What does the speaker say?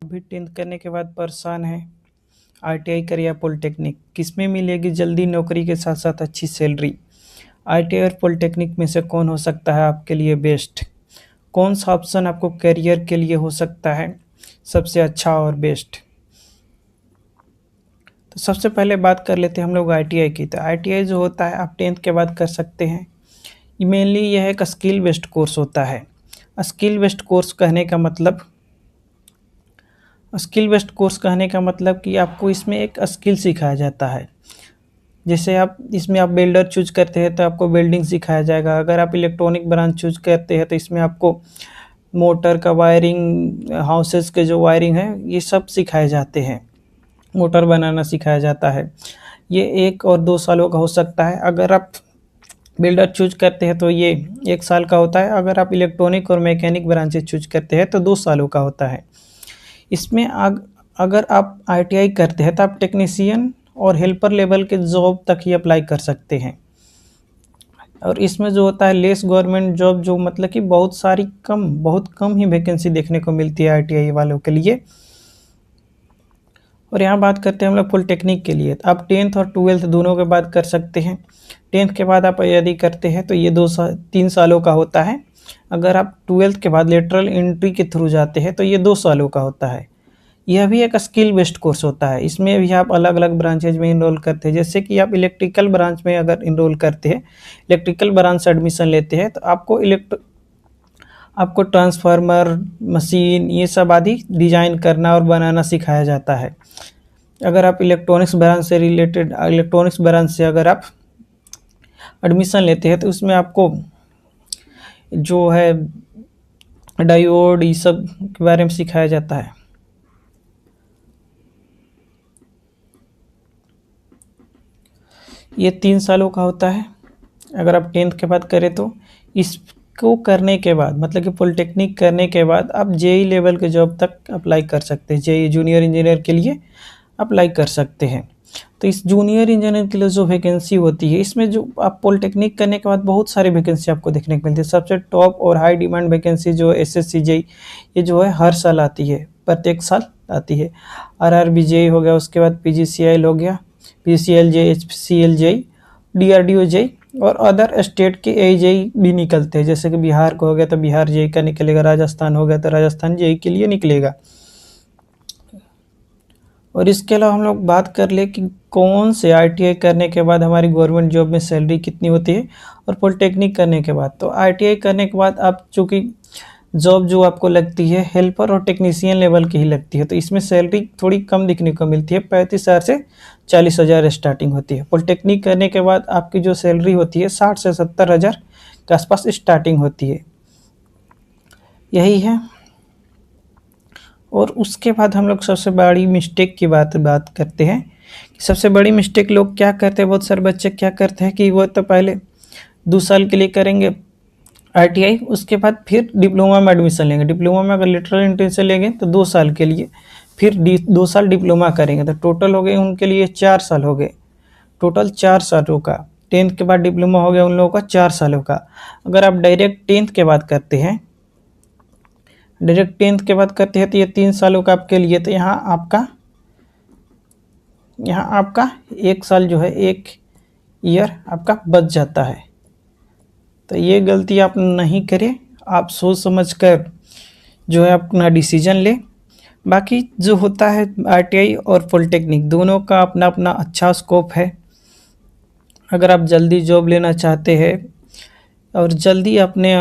अभी 10th करने के बाद परेशान है, आईटीआई कर या पॉलिटेक्निक, किस में मिलेगी जल्दी नौकरी के साथ साथ अच्छी सैलरी। आईटीआई और पॉलिटेक्निक में से कौन हो सकता है आपके लिए बेस्ट, कौन सा ऑप्शन आपको करियर के लिए हो सकता है सबसे अच्छा और बेस्ट। तो सबसे पहले बात कर लेते हैं हम लोग आईटीआई की। तो आईटीआई जो होता है आप 10th के बाद कर सकते हैं। मेनली यह एक स्किल बेस्ड कोर्स होता है। स्किल बेस्ड कोर्स कहने का मतलब कि आपको इसमें एक स्किल सिखाया जाता है। जैसे आप इसमें आप बिल्डर चूज करते हैं तो आपको बिल्डिंग सिखाया जाएगा। अगर आप इलेक्ट्रॉनिक ब्रांच चूज करते हैं तो इसमें आपको मोटर का वायरिंग, हाउसेस के जो वायरिंग है ये सब सिखाए जाते हैं। मोटर बनाना सिखाया जाता है। ये 1 और 2 सालों का हो सकता है। अगर आप बिल्डर चूज करते हैं तो ये 1 साल का होता है। अगर आप इलेक्ट्रॉनिक और मैकेनिक ब्रांचेज चूज करते हैं तो 2 सालों का होता है। इसमें अगर आप आईटीआई करते हैं तो आप टेक्नीशियन और हेल्पर लेवल के जॉब तक ही अप्लाई कर सकते हैं। और इसमें जो होता है लेस गवर्नमेंट जॉब, जो मतलब कि बहुत कम ही वैकेंसी देखने को मिलती है आईटीआई वालों के लिए। और यहाँ बात करते हैं हम लोग पॉलिटेक्निक के लिए। तो आप 10th और 12th दोनों के बाद कर सकते हैं। 10th के बाद आप यदि करते हैं तो ये 3 सालों का होता है। अगर आप 12th के बाद लेटरल एंट्री के थ्रू जाते हैं तो ये 2 सालों का होता है। यह भी एक स्किल बेस्ड कोर्स होता है। इसमें भी आप अलग अलग ब्रांचेज में इनरोल करते हैं। जैसे कि आप इलेक्ट्रिकल ब्रांच में अगर इनरोल करते हैं, इलेक्ट्रिकल ब्रांच से एडमिशन लेते हैं तो आपको ट्रांसफार्मर, मशीन, ये सब आदि डिजाइन करना और बनाना सिखाया जाता है। अगर आप इलेक्ट्रॉनिक्स ब्रांच से अगर आप एडमिशन लेते हैं तो उसमें आपको जो है डायोड, ये सब के बारे में सिखाया जाता है। ये 3 सालों का होता है। अगर आप 10th के बाद करें तो इसको करने के बाद मतलब कि पॉलिटेक्निक करने के बाद आप जेई लेवल के जॉब तक अप्लाई कर सकते हैं। जेई जूनियर इंजीनियर के लिए अप्लाई कर सकते हैं। तो इस जूनियर इंजीनियर के लिए जो वैकेंसी होती है, इसमें जो आप पॉलिटेक्निक करने के बाद बहुत सारी वैकेंसी आपको देखने को मिलती है। सबसे टॉप और हाई डिमांड वैकेंसी जो एसएससी जेई, ये जो है हर साल आती है, प्रत्येक साल आती है। आरआरबी जेई हो गया, उसके बाद पीजीसीएल हो गया, PCL JE, HCL JE, DRDO JE और अदर स्टेट के एजेई भी निकलते हैं। जैसे कि बिहार को हो गया तो बिहार जेई का निकलेगा, राजस्थान हो गया तो राजस्थान जेई के लिए निकलेगा। और इसके अलावा हम लोग बात कर ले कि कौन से आईटीआई करने के बाद हमारी गवर्नमेंट जॉब में सैलरी कितनी होती है और पॉलिटेक्निक करने के बाद। तो आईटीआई करने के बाद आप चूँकि जॉब जो आपको लगती है हेल्पर और टेक्नीशियन लेवल की ही लगती है, तो इसमें सैलरी थोड़ी कम दिखने को मिलती है। 35,000 से 40,000 स्टार्टिंग होती है। पॉलिटेक्निक करने के बाद आपकी जो सैलरी होती है 60 से 70,000 के आसपास स्टार्टिंग होती है। यही है। और उसके बाद हम लोग सबसे बड़ी मिस्टेक की बात करते हैं। सबसे बड़ी मिस्टेक लोग क्या करते हैं, बहुत सारे बच्चे क्या करते हैं कि वो तो पहले 2 साल के लिए करेंगे आईटीआई, उसके बाद फिर डिप्लोमा में एडमिशन लेंगे। डिप्लोमा में अगर लेटरल एंट्री से लेंगे तो 2 साल के लिए, फिर 2 साल डिप्लोमा करेंगे तो टोटल हो गए उनके लिए 4 साल हो गए। टोटल 4 सालों का 10th के बाद डिप्लोमा हो गया उन लोगों का 4 सालों का। अगर आप डायरेक्ट 10th के बाद करते हैं तो ये 3 सालों का आपके लिए। तो यहाँ आपका 1 साल जो है 1 ईयर आपका बच जाता है। तो ये गलती आप नहीं करें, आप सोच समझ कर जो है अपना डिसीजन ले। बाकी जो होता है आईटीआई और पॉलिटेक्निक दोनों का अपना अपना अच्छा स्कोप है। अगर आप जल्दी जॉब लेना चाहते हैं और जल्दी अपने